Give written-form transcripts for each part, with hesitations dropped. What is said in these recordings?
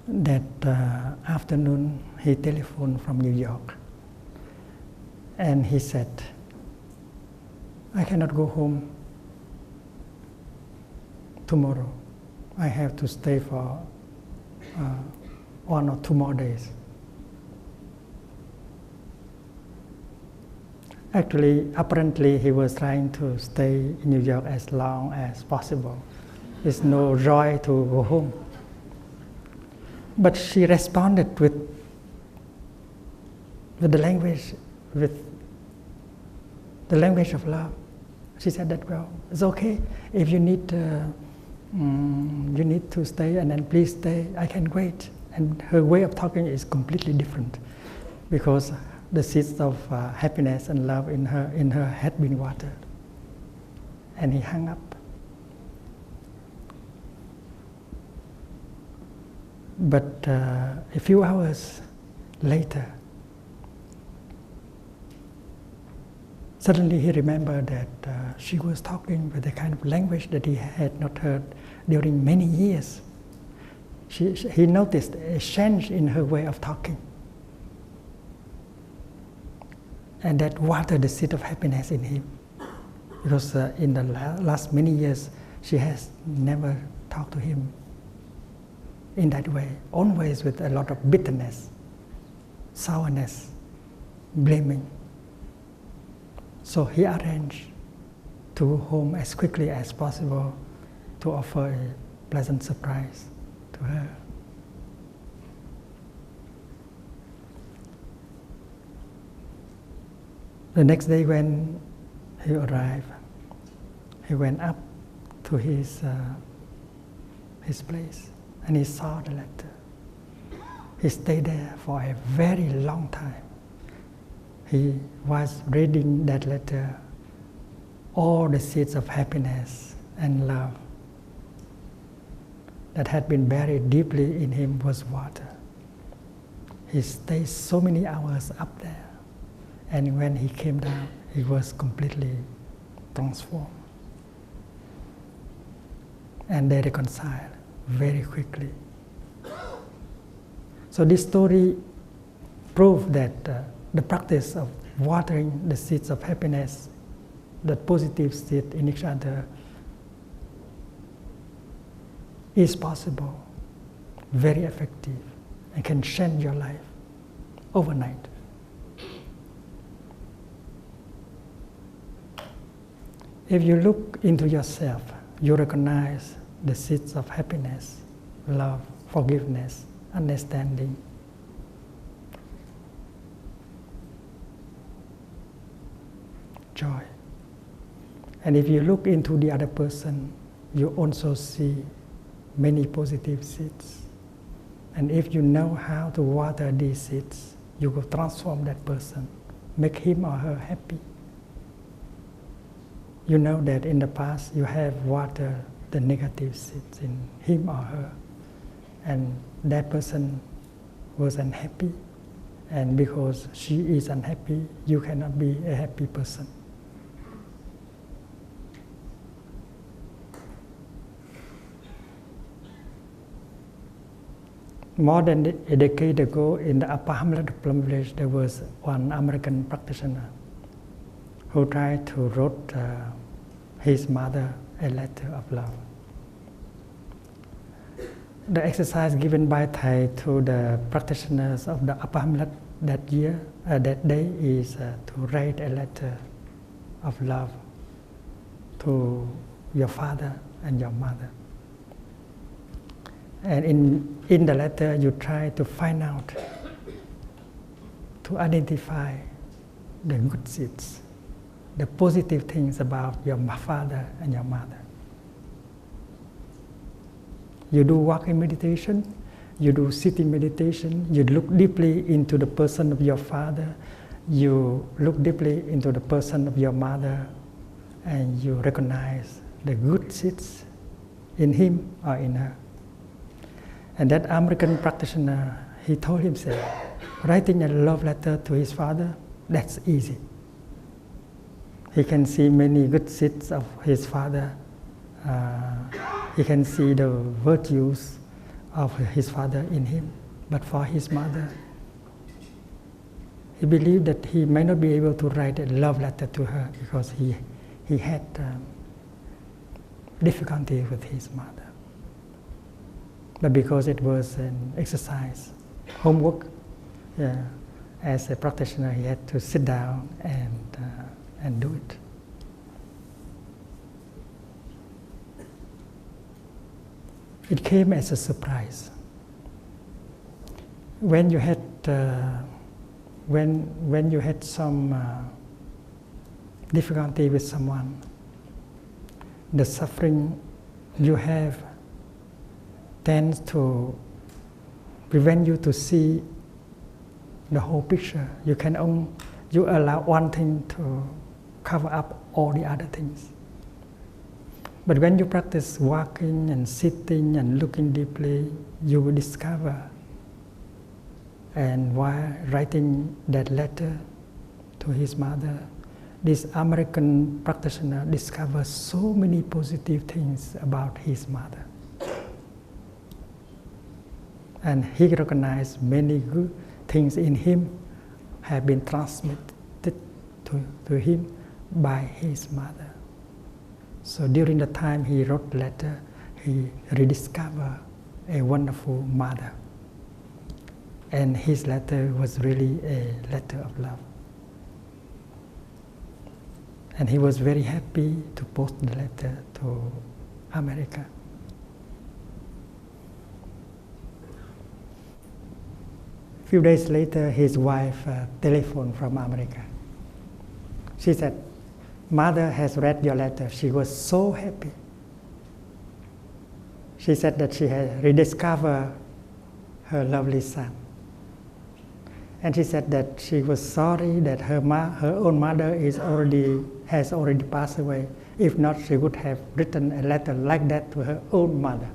that afternoon he telephoned from New York, and he said, I cannot go home tomorrow. I have to stay for 1 or 2 more days. Actually, apparently he was trying to stay in New York as long as possible. There's no joy to go home. But she responded with the language of love. She said that, well, it's okay if you need to stay, and then please stay. I can wait. And her way of talking is completely different, because the seeds of happiness and love in her had been watered. And he hung up. But a few hours later, suddenly he remembered that she was talking with a kind of language that he had not heard during many years. He noticed a change in her way of talking. And that watered the seed of happiness in him. Because in the last many years, she has never talked to him in that way, always with a lot of bitterness, sourness, blaming. So he arranged to go home as quickly as possible to offer a pleasant surprise to her. The next day when he arrived, he went up to his place and he saw the letter. He stayed there for a very long time. He was reading that letter. All the seeds of happiness and love that had been buried deeply in him was watered. He stayed so many hours up there. And when he came down, he was completely transformed. And they reconciled very quickly. So this story proved that the practice of watering the seeds of happiness, the positive seed in each other, is possible, very effective, and can change your life overnight. If you look into yourself, you recognize the seeds of happiness, love, forgiveness, understanding. Joy. And if you look into the other person, you also see many positive seeds. And if you know how to water these seeds, you will transform that person, make him or her happy. You know that in the past you have watered the negative seeds in him or her, and that person was unhappy, and because she is unhappy, you cannot be a happy person. More than a decade ago, in the upper hamlet of Plum Village, there was one American practitioner who tried to write his mother a letter of love. The exercise given by Thai to the practitioners of the upper hamlet that day is to write a letter of love to your father and your mother. And in the letter, you try to find out, to identify the good seeds, the positive things about your father and your mother. You do walking meditation, you do sitting meditation, you look deeply into the person of your father, you look deeply into the person of your mother, and you recognize the good seeds in him or in her. And that American practitioner, he told himself, writing a love letter to his father, that's easy. He can see many good seeds of his father. He can see the virtues of his father in him. But for his mother, he believed that he may not be able to write a love letter to her because he had difficulty with his mother. But because it was an exercise, homework, as a practitioner, he had to sit down and do it. It came as a surprise. When you had when you had some difficulty with someone, the suffering you have tends to prevent you to see the whole picture. You allow one thing to cover up all the other things. But when you practice walking and sitting and looking deeply, you will discover. And while writing that letter to his mother, this American practitioner discovered so many positive things about his mother. And he recognized many good things in him have been transmitted to him by his mother. So during the time he wrote the letter, he rediscovered a wonderful mother. And his letter was really a letter of love. And he was very happy to post the letter to America. A few days later, his wife telephoned from America. She said, "Mother has read your letter." She was so happy. She said that she had rediscovered her lovely son. And she said that she was sorry that her own mother has already passed away. If not, she would have written a letter like that to her own mother.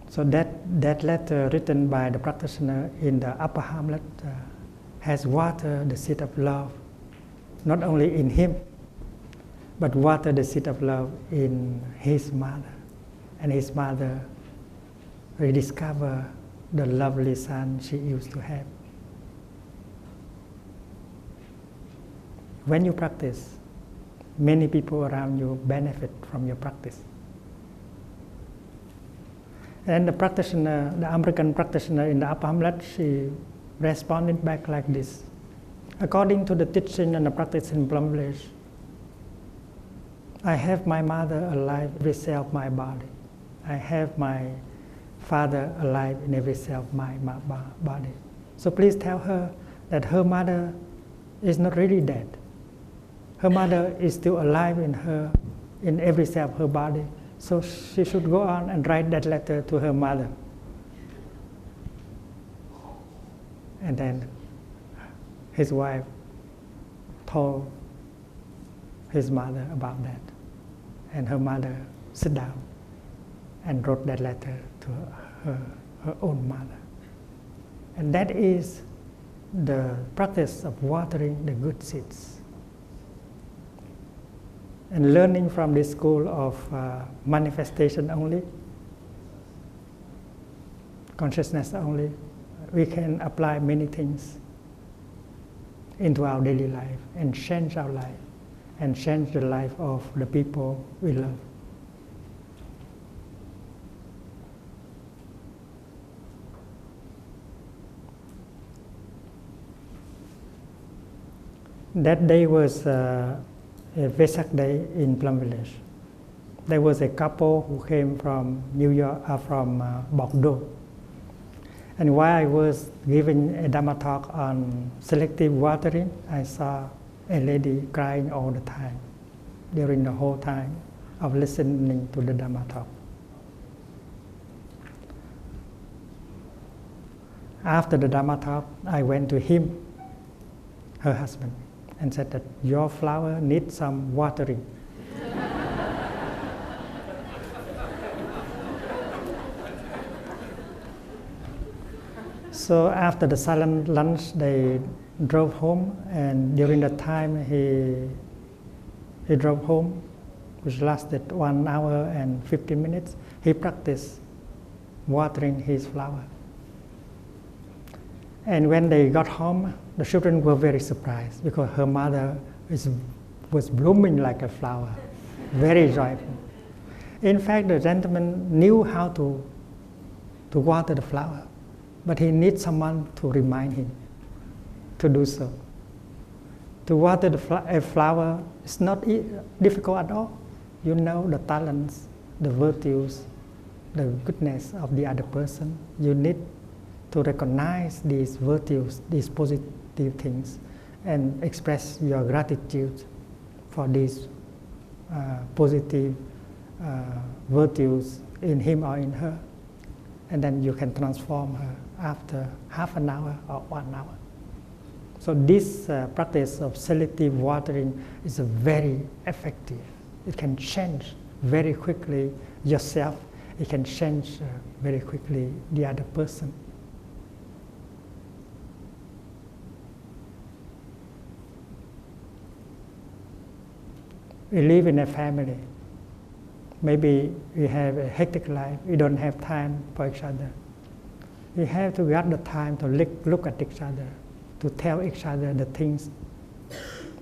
So that letter written by the practitioner in the upper hamlet has watered the seed of love, not only in him, but watered the seed of love in his mother. And his mother rediscover the lovely son she used to have. When you practice, many people around you benefit from your practice. And the practitioner, the American practitioner in the upper hamlet, she responded back like this: according to the teaching and the practice in Plum Village, I have my mother alive in every cell of my body. I have my father alive in every cell of my body. So please tell her that her mother is not really dead. Her mother is still alive in every cell of her body. So she should go on and write that letter to her mother. And then his wife told his mother about that. And her mother sat down and wrote that letter to her own mother. And that is the practice of watering the good seeds. And learning from this school of manifestation only, consciousness only, we can apply many things into our daily life and change our life and change the life of the people we love. That day was a Vesak day in Plum Village. There was a couple who came from New York, from Bordeaux. And while I was giving a Dhamma talk on selective watering, I saw a lady crying all the time during the whole time of listening to the Dhamma talk. After the Dhamma talk, I went to him, her husband, and said that your flower needs some watering. So after the silent lunch, they drove home, and during the time he drove home, which lasted 1 hour and 50 minutes. He practiced watering his flower. And when they got home, the children were very surprised because her mother was blooming like a flower, very joyful. In fact, the gentleman knew how to water the flower, but he needs someone to remind him to do so. To water a flower is not difficult at all. You know the talents, the virtues, the goodness of the other person. You need to recognize these virtues, these positive things, and express your gratitude for these positive virtues in him or in her. And then you can transform her after half an hour or 1 hour. So this practice of selective watering is very effective. It can change very quickly yourself. It can change very quickly the other person. We live in a family. Maybe we have a hectic life. We don't have time for each other. We have to get the time to look at each other, to tell each other the things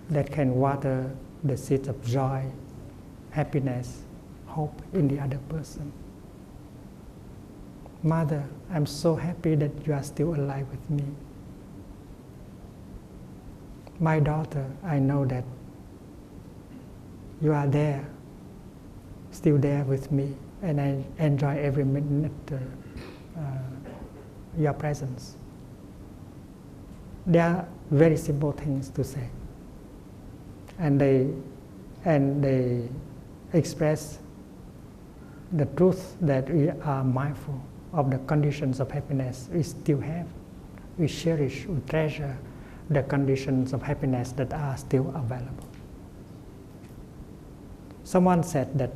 that can water the seeds of joy, happiness, hope in the other person. Mother, I'm so happy that you are still alive with me. My daughter, I know that you are there, still there with me, and I enjoy every minute your presence. They are very simple things to say, and they express the truth that we are mindful of the conditions of happiness we still have. We cherish, we treasure the conditions of happiness that are still available. Someone said that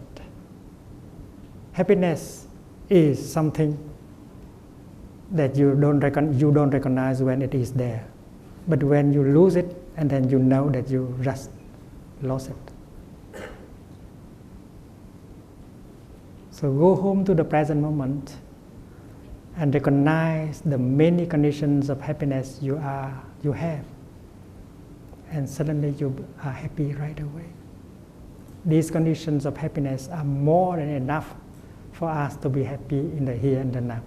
happiness is something that you don't recognize when it is there. But when you lose it, and then you know that you just lost it. So go home to the present moment and recognize the many conditions of happiness you have. And suddenly you are happy right away. These conditions of happiness are more than enough for us to be happy in the here and the now.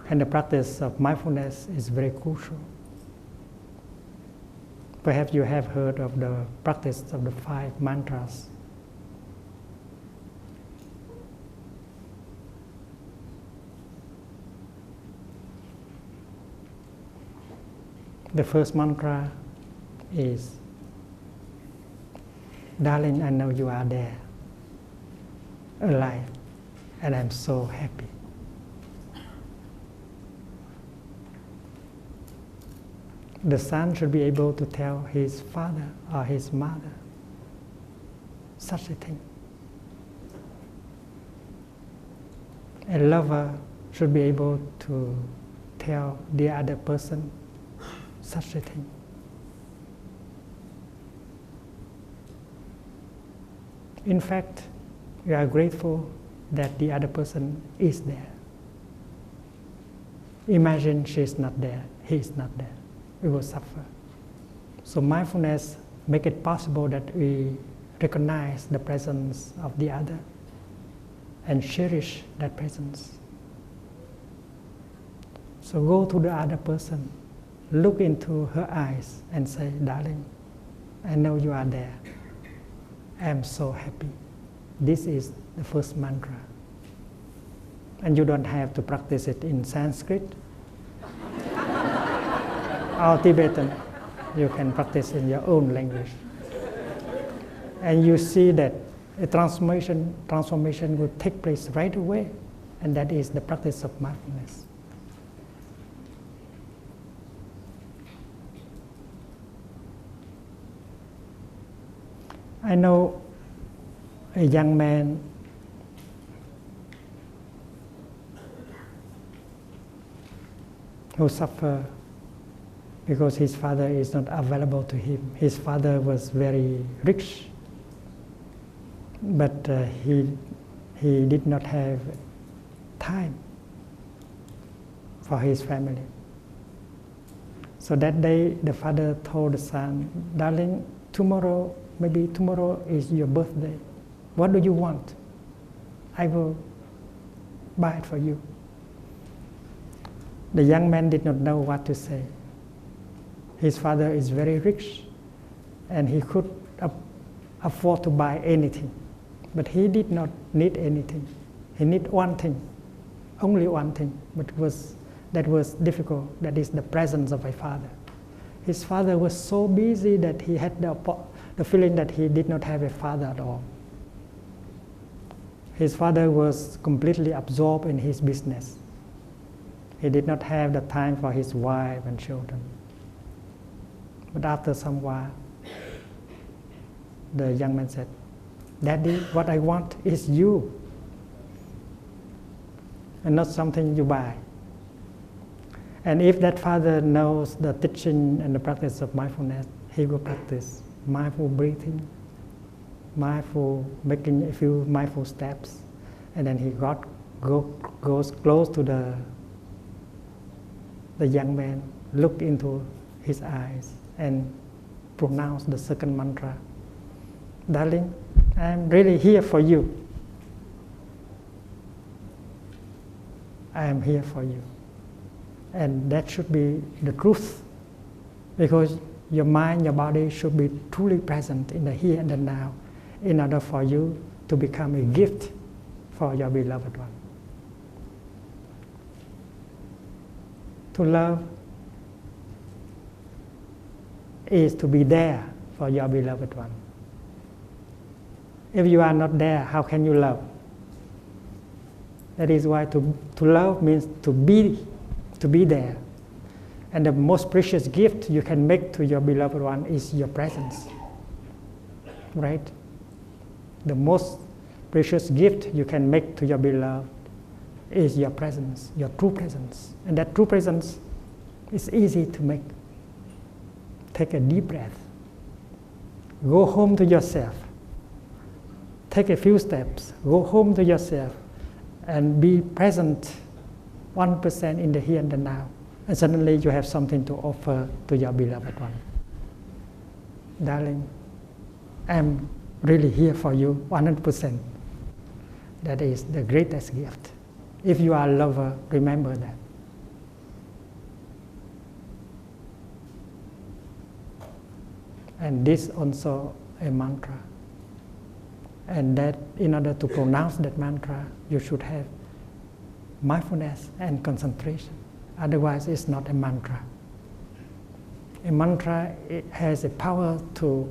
And the practice of mindfulness is very crucial. Perhaps you have heard of the practice of the 5 mantras. The first mantra is, darling, I know you are there, alive, and I'm so happy. The son should be able to tell his father or his mother such a thing. A lover should be able to tell the other person such a thing. In fact, we are grateful that the other person is there. Imagine she is not there, he is not there. We will suffer. So mindfulness makes it possible that we recognize the presence of the other and cherish that presence. So go to the other person, look into her eyes and say, darling, I know you are there. I am so happy. This is the first mantra. And you don't have to practice it in Sanskrit or Tibetan. You can practice in your own language. And you see that a transformation will take place right away. And that is the practice of mindfulness. I know a young man who suffered because his father is not available to him. His father was very rich, but he did not have time for his family. So that day, the father told the son, "Darling, maybe tomorrow is your birthday. What do you want? I will buy it for you." The young man did not know what to say. His father is very rich, and he could afford to buy anything. But he did not need anything. He needed one thing, only one thing, but that was difficult. That is the presence of a father. His father was so busy that he had the feeling that he did not have a father at all. His father was completely absorbed in his business. He did not have the time for his wife and children. But after some while, the young man said, "Daddy, what I want is you, and not something you buy." And if that father knows the teaching and the practice of mindfulness, he will practice mindful breathing, making a few mindful steps, and then he goes close to the young man, look into his eyes, and pronounce the second mantra. "Darling, I am really here for you. I am here for you." And that should be the truth, because your mind, your body should be truly present in the here and the now in order for you to become a gift for your beloved one. To love is to be there for your beloved one. If you are not there, how can you love? That is why to love means to be there. And the most precious gift you can make to your beloved one is your presence. Right? The most precious gift you can make to your beloved is your presence, your true presence. And that true presence is easy to make. Take a deep breath. Go home to yourself. Take a few steps. Go home to yourself and be present 1% in the here and the now. And suddenly you have something to offer to your beloved one. Darling, I'm really here for you 100%. That is the greatest gift. If you are a lover, remember that. And this also a mantra. And that in order to pronounce that mantra, you should have mindfulness and concentration. Otherwise, it's not a mantra. A mantra, it has a power to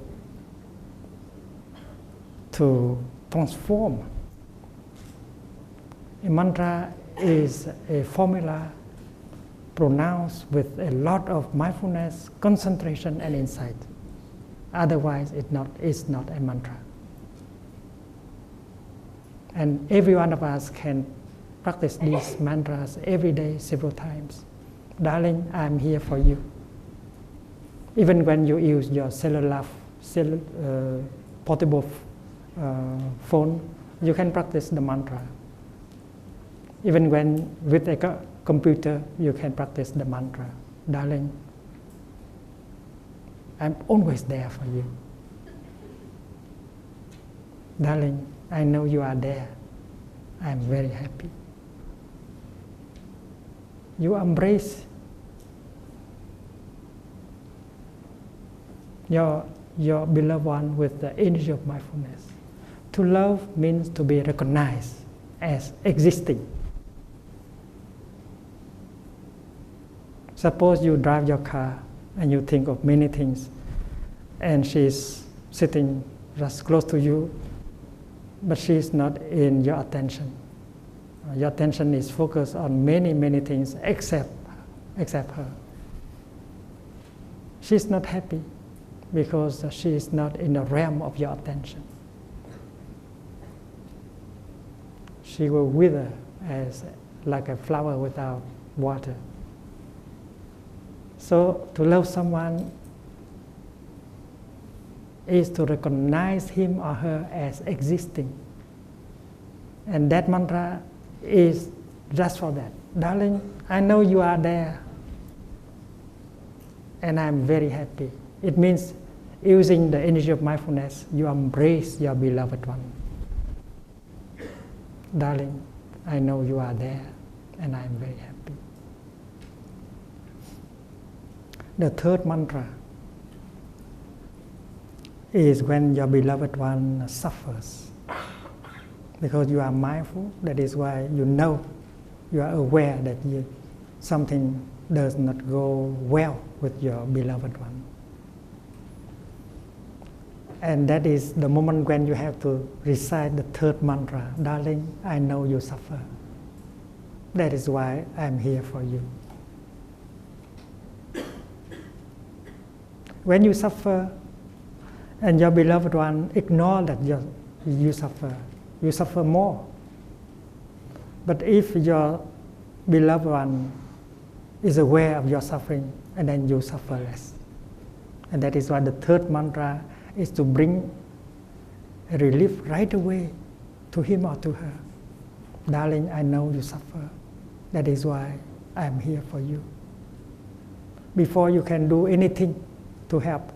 transform. A mantra is a formula pronounced with a lot of mindfulness, concentration, and insight. Otherwise, it's not a mantra. And every one of us can practice these mantras every day, several times. Darling, I'm here for you. Even when you use your portable phone, you can practice the mantra. Even when with a computer, you can practice the mantra. Darling, I'm always there for you. Darling, I know you are there. I'm very happy. You embrace your beloved one with the energy of mindfulness. To love means to be recognized as existing. Suppose you drive your car and you think of many things, and she's sitting just close to you, but she's not in your attention. Your attention is focused on many, many things except her. She's not happy because she is not in the realm of your attention. She will wither as like a flower without water. So to love someone is to recognize him or her as existing. And that mantra is just for that. Darling, I know you are there, and I'm very happy. It means using the energy of mindfulness, you embrace your beloved one. Darling, I know you are there, and I'm very happy. The third mantra is when your beloved one suffers. Because you are mindful, that is why you know, you are aware that something does not go well with your beloved one. And that is the moment when you have to recite the third mantra. Darling, I know you suffer. That is why I'm here for you. When you suffer and your beloved one ignore that you suffer more. But if your beloved one is aware of your suffering, and then you suffer less. And that is why the third mantra is to bring a relief right away to him or to her. Darling, I know you suffer. That is why I am here for you. Before you can do anything to help,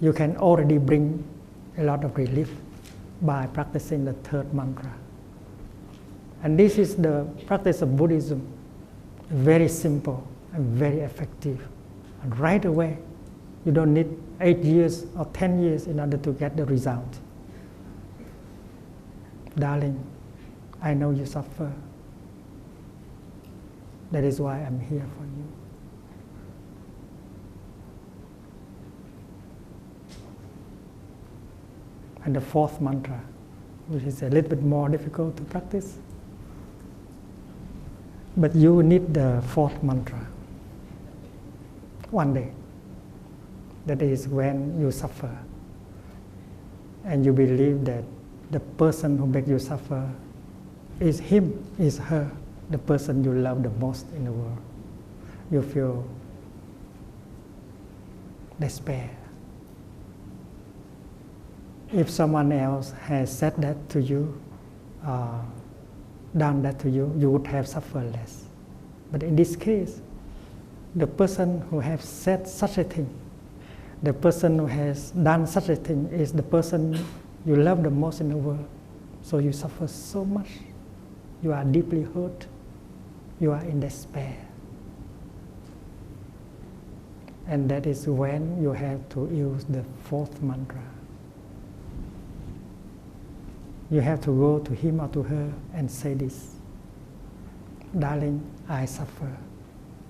you can already bring a lot of relief by practicing the third mantra. And this is the practice of Buddhism. Very simple and very effective. And right away, you don't need 8 years or 10 years in order to get the result. Darling, I know you suffer. That is why I'm here for you. And the fourth mantra, which is a little bit more difficult to practice. But you need the fourth mantra one day. That is when you suffer and you believe that the person who makes you suffer is him, is her, the person you love the most in the world. You feel despair. If someone else has said that to you, done that to you, you would have suffered less. But in this case, the person who has said such a thing, the person who has done such a thing is the person you love the most in the world. So you suffer so much. You are deeply hurt. You are in despair. And that is when you have to use the fourth mantra. You have to go to him or to her and say this. Darling, I suffer.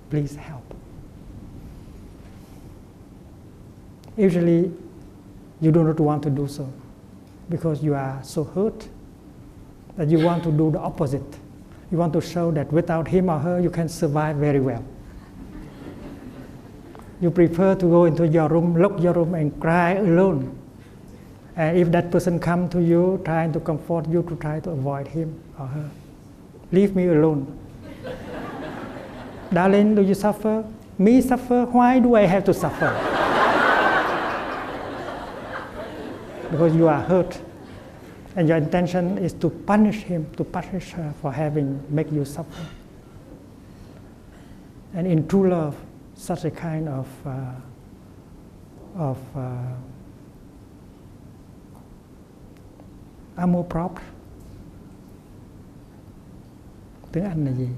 Please help. Usually, you do not want to do so because you are so hurt that you want to do the opposite. You want to show that without him or her, you can survive very well. You prefer to go into your room, lock your room and cry alone. And if that person comes to you, trying to comfort you, to try to avoid him or her, leave me alone. Darling, do you suffer? Me suffer? Why do I have to suffer? Because you are hurt. And your intention is to punish him, to punish her for having made you suffer. And in true love, such a kind of amour propre. Tiếng Anh là gì?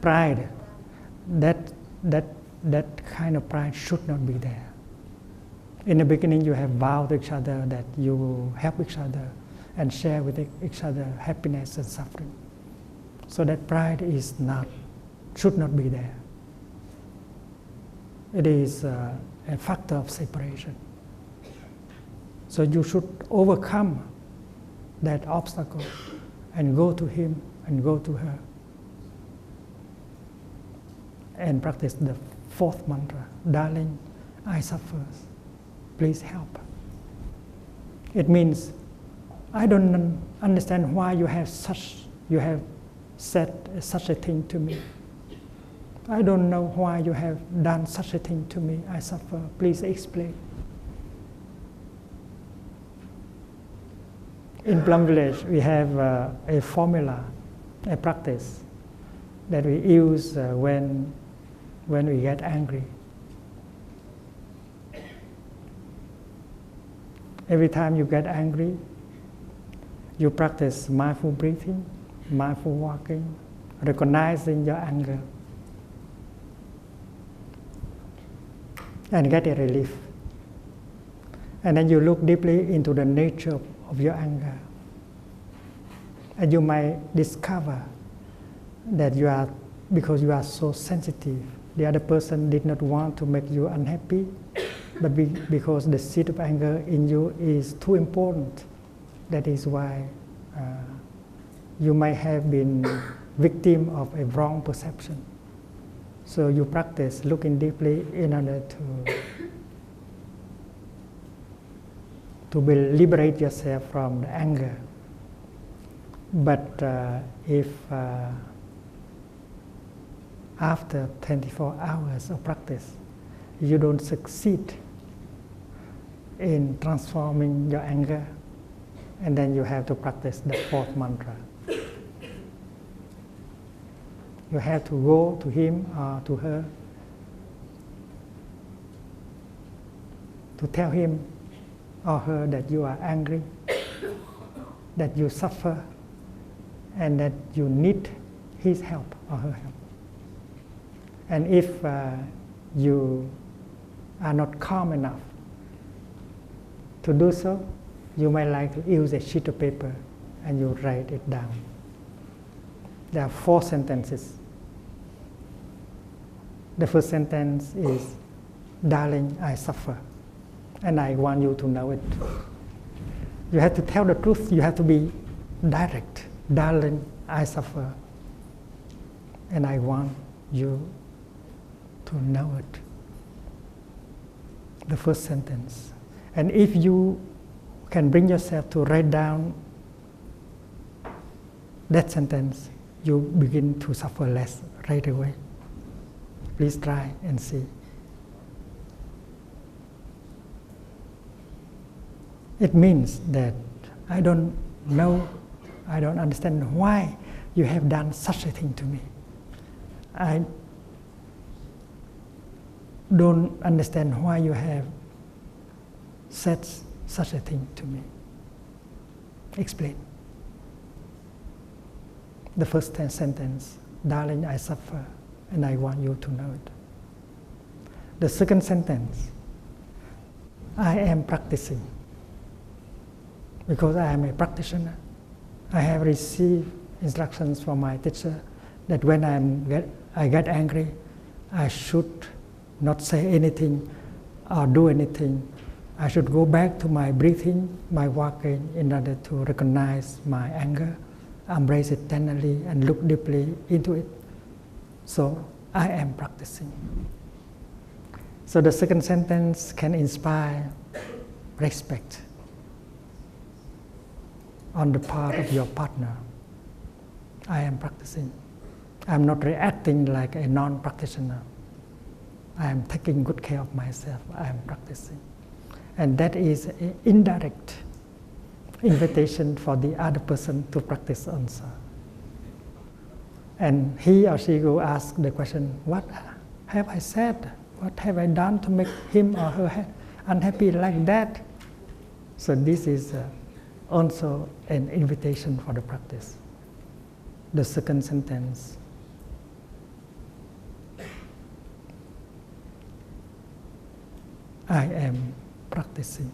Pride. That kind of pride should not be there. In the beginning, you have vowed to each other that you will help each other and share with each other happiness and suffering. So that pride should not be there. It is a factor of separation. So you should overcome that obstacle and go to him and go to her and practice the fourth mantra. Darling, I suffer. Please help. It means, I don't understand why you have said such a thing to me. I don't know why you have done such a thing to me. I suffer. Please explain. In Plum Village, we have a formula, a practice that we use when we get angry. Every time you get angry, you practice mindful breathing, mindful walking, recognizing your anger, and get a relief. And then you look deeply into the nature of your anger. And you might discover that because you are so sensitive, the other person did not want to make you unhappy, but because the seed of anger in you is too important. That is why you might have been victim of a wrong perception. So you practice looking deeply in order to liberate yourself from the anger. But if after 24 hours of practice, you don't succeed in transforming your anger, and then you have to practice the fourth mantra. You have to go to him or to her to tell him or her that you are angry, that you suffer, and that you need his help or her help. And if you are not calm enough to do so, you might like to use a sheet of paper and you write it down. There are 4 sentences. The first sentence is, "Darling, I suffer, and I want you to know it." You have to tell the truth. You have to be direct. "Darling, I suffer, and I want you to know it." The first sentence. And if you can bring yourself to write down that sentence, you begin to suffer less right away. Please try and see. It means that I don't know, I don't understand why you have done such a thing to me. I don't understand why you have said such a thing to me. Explain. The first sentence, "Darling, I suffer, and I want you to know it." The second sentence, "I am practicing. Because I am a practitioner, I have received instructions from my teacher that when I get angry, I should not say anything or do anything. I should go back to my breathing, my walking, in order to recognize my anger, embrace it tenderly, and look deeply into it. So I am practicing." So the second sentence can inspire respect on the part of your partner. I am practicing. I am not reacting like a non-practitioner. I am taking good care of myself. I am practicing. And that is an indirect invitation for the other person to practice also. And he or she will ask the question, "What have I said? What have I done to make him or her unhappy like that?" So this is also an invitation for the practice. The second sentence. I am practicing.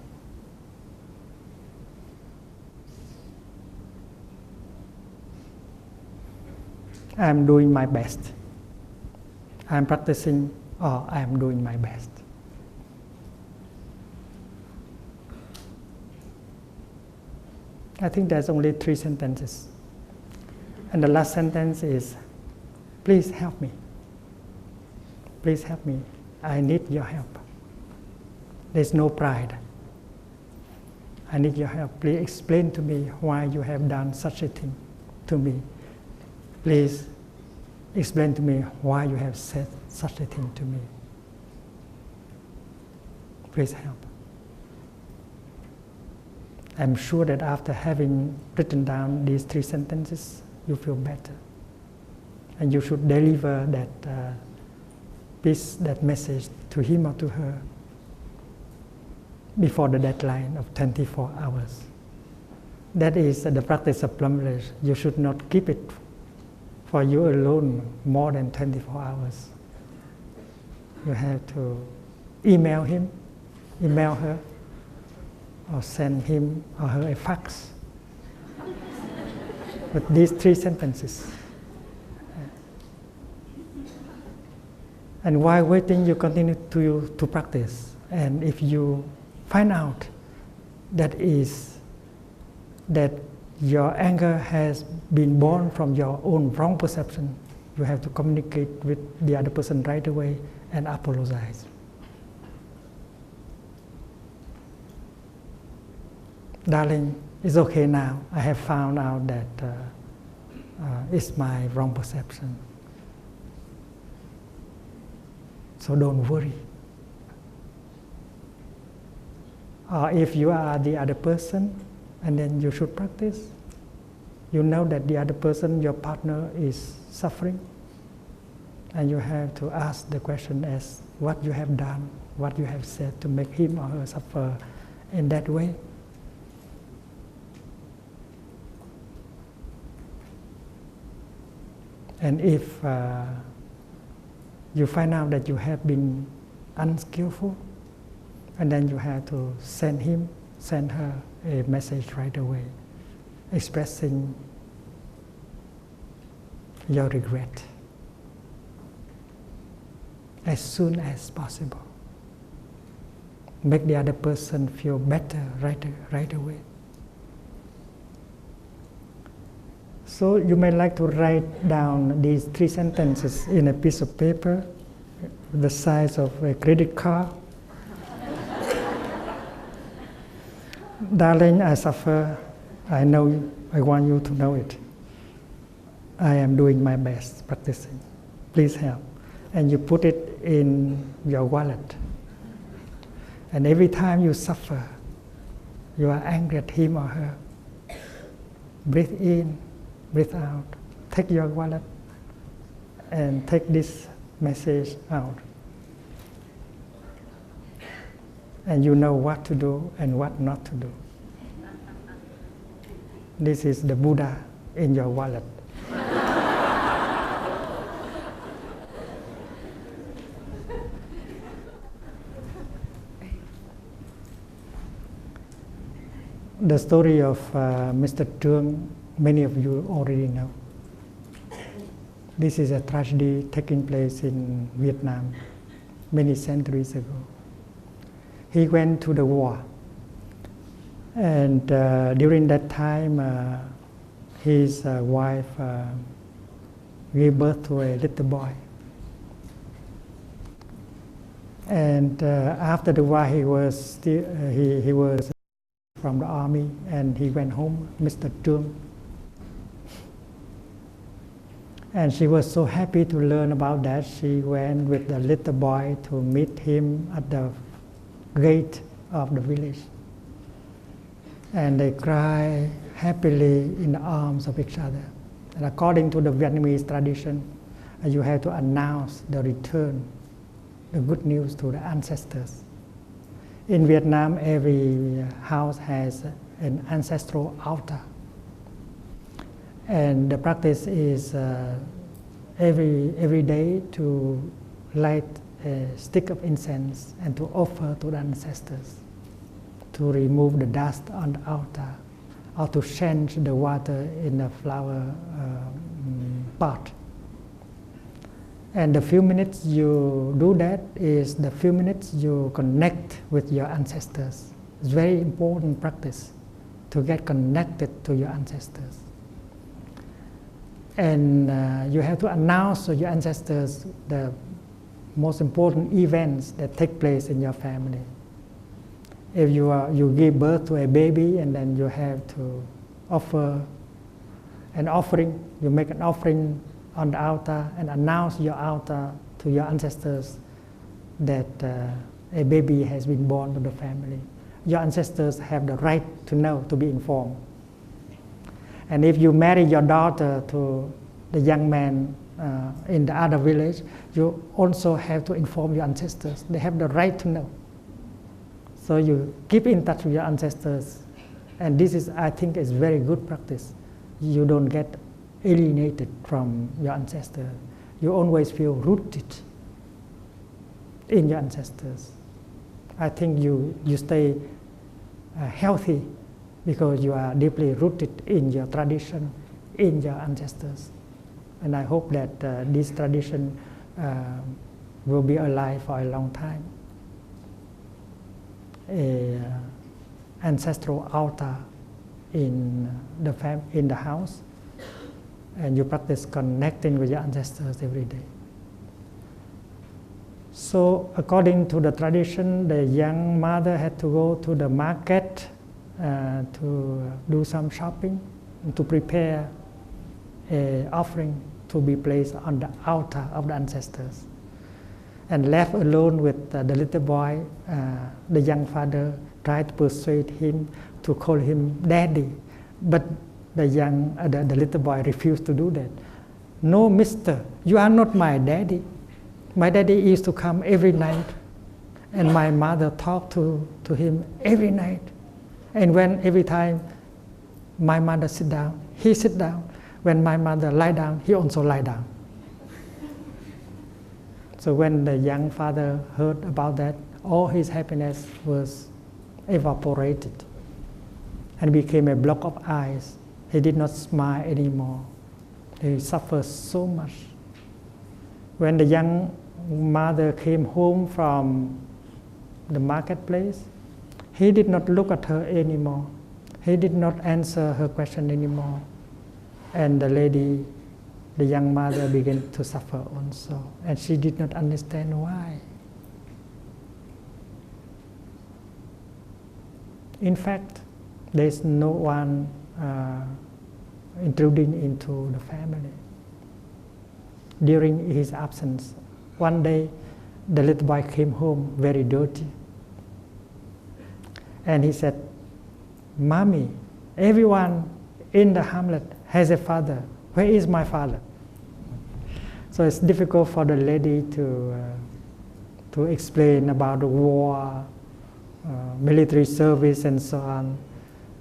I am doing my best. I am practicing, or I am doing my best. I think there's only 3 sentences. And the last sentence is, "Please help me. Please help me. I need your help. There's no pride. I need your help. Please explain to me why you have done such a thing to me. Please explain to me why you have said such a thing to me. Please help. I'm sure that after having written down these 3 sentences, you feel better. And you should deliver that piece, that message to him or to her before the deadline of 24 hours. That is the practice of Plum Village. You should not keep it for you alone more than 24 hours. You have to email him, email her, or send him or her a fax with these 3 sentences. And while waiting, you continue to practice. And if you find out that your anger has been born from your own wrong perception, you have to communicate with the other person right away and apologize. Darling, it's okay now. I have found out that it's my wrong perception. So don't worry. Or if you are the other person, and then you should practice, you know that the other person, your partner, is suffering, and you have to ask the question as what you have done, what you have said to make him or her suffer in that way. And if you find out that you have been unskillful, and then you have to send him, send her a message right away, expressing your regret as soon as possible. Make the other person feel better right away. So you may like to write down these 3 sentences in a piece of paper the size of a credit card. Darling, I suffer. I know, I want you to know it. I am doing my best, practicing. Please help. And you put it in your wallet. And every time you suffer, you are angry at him or her, breathe in, breathe out. Take your wallet and take this message out. And you know what to do and what not to do. This is the Buddha in your wallet. The story of Mr. Jung, many of you already know. This is a tragedy taking place in Vietnam many centuries ago. He went to the war, and during that time his wife gave birth to a little boy. And after the war he was from the army, and he went home, Mr. Jung. And she was so happy to learn about that. She went with the little boy to meet him at the gate of the village. And they cry happily in the arms of each other. And according to the Vietnamese tradition, you have to announce the return, the good news to the ancestors. In Vietnam, every house has an ancestral altar. And the practice is every day to light a stick of incense and to offer to the ancestors, to remove the dust on the altar, or to change the water in a flower pot. And the few minutes you do that is the few minutes you connect with your ancestors. It's very important practice to get connected to your ancestors. And you have to announce to your ancestors the most important events that take place in your family. If you give birth to a baby, and then you have to offer an offering, you make an offering on the altar and announce your altar to your ancestors that a baby has been born to the family. Your ancestors have the right to know, to be informed. And if you marry your daughter to the young man in the other village, you also have to inform your ancestors. They have the right to know. So you keep in touch with your ancestors. And this is, I think, is very good practice. You don't get alienated from your ancestors. You always feel rooted in your ancestors. I think you stay healthy because you are deeply rooted in your tradition, in your ancestors. And I hope that this tradition will be alive for a long time. An ancestral altar in the house, and you practice connecting with your ancestors every day. So according to the tradition, the young mother had to go to the market to do some shopping and to prepare an offering to be placed on the altar of the ancestors. And left alone with the little boy, the young father tried to persuade him to call him daddy. But the little boy refused to do that. No, mister, you are not my daddy. My daddy used to come every night, and my mother talked to him every night. And every time my mother sit down, he sit down. When my mother lie down, he also lie down. So when the young father heard about that, all his happiness was evaporated and became a block of ice. He did not smile anymore. He suffered so much. When the young mother came home from the marketplace, he did not look at her anymore. He did not answer her question anymore. And the young mother began to suffer also. And she did not understand why. In fact, there is no one intruding into the family. During his absence, one day the little boy came home very dirty. And he said, "Mommy, everyone in the hamlet has a father. Where is my father?" So it's difficult for the lady to explain about the war, military service, and so on.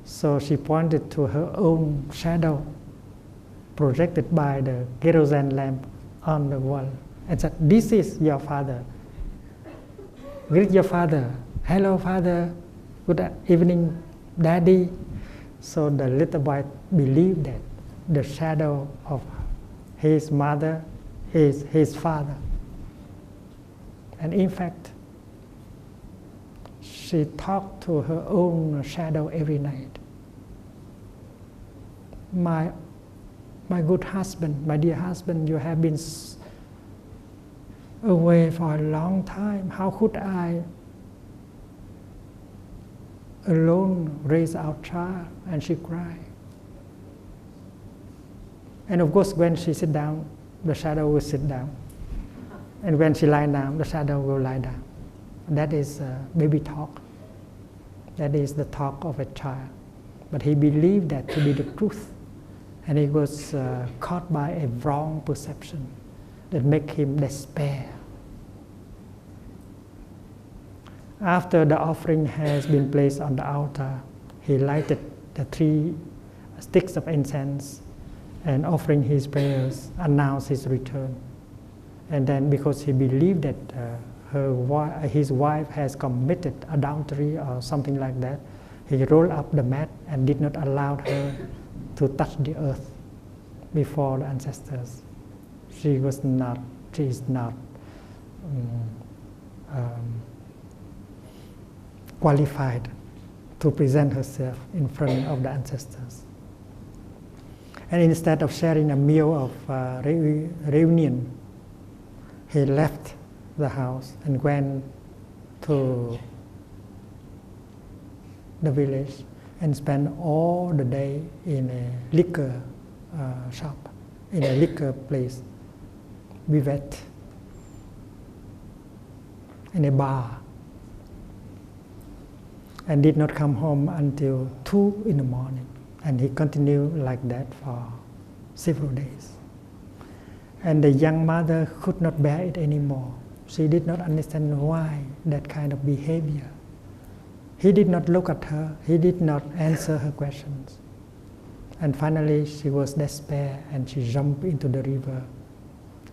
So she pointed to her own shadow projected by the kerosene lamp on the wall and said, "This is your father. Greet your father. Hello, father. Good evening, daddy." So the little boy believed that the shadow of his mother is his father. And in fact, she talked to her own shadow every night. My good husband, my dear husband, you have been away for a long time. How could I alone raise our child? And she cried. And of course, when she sit down, the shadow will sit down. And when she lie down, the shadow will lie down. That is baby talk. That is the talk of a child. But he believed that to be the truth. And he was caught by a wrong perception that make him despair. After the offering has been placed on the altar, he lighted the 3 sticks of incense and offering his prayers, announced his return. And then because he believed that his wife has committed adultery or something like that, he rolled up the mat and did not allow her to touch the earth before the ancestors. She is not qualified to present herself in front of the ancestors. And instead of sharing a meal of reunion, he left the house and went to the village and spent all the day in a liquor shop in a liquor place, buvette, in a bar, and did not come home until 2 in the morning. And he continued like that for several days. And the young mother could not bear it anymore. She did not understand why that kind of behavior. He did not look at her. He did not answer her questions. And finally, she was despair, and she jumped into the river,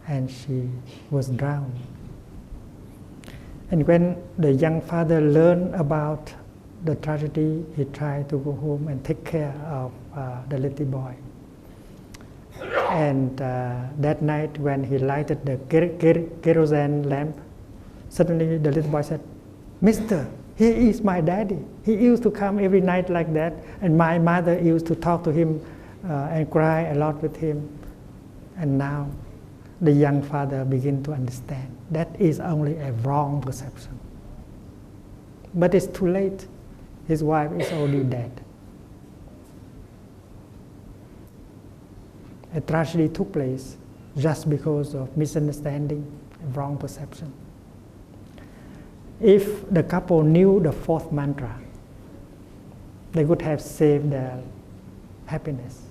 and she was drowned. And when the young father learned about the tragedy, he tried to go home and take care of the little boy. And that night, when he lighted the kerosene lamp, suddenly the little boy said, "Mister, he is my daddy. He used to come every night like that, and my mother used to talk to him and cry a lot with him." And now the young father began to understand that is only a wrong perception. But it's too late. His wife is already dead. A tragedy took place just because of misunderstanding and wrong perception. If the couple knew the fourth mantra, they would have saved their happiness.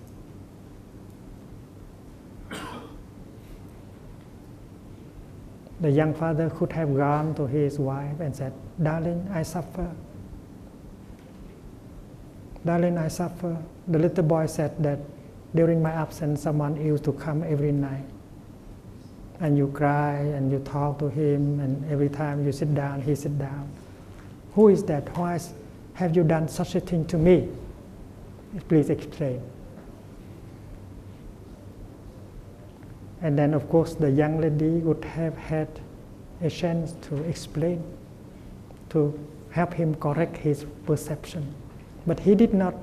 The young father could have gone to his wife and said, "Darling, I suffer. Darling, I suffer." The little boy said that during my absence, someone used to come every night. And you cry and you talk to him, and every time you sit down, he sit down. Who is that? Why have you done such a thing to me? Please explain. And then, of course, the young lady would have had a chance to explain, to help him correct his perception. But he did not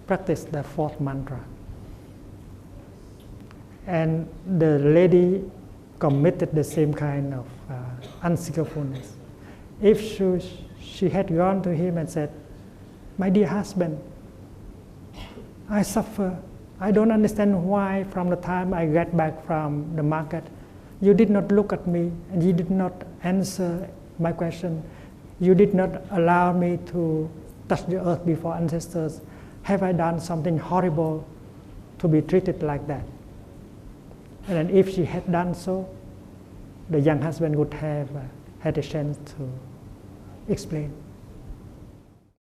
practice the fourth mantra. And the lady committed the same kind of unskillfulness. If she had gone to him and said, "My dear husband, I suffer. I don't understand why from the time I get back from the market, you did not look at me and you did not answer my question. You did not allow me to touch the earth before ancestors. Have I done something horrible to be treated like that?" And then if she had done so, the young husband would have had a chance to explain.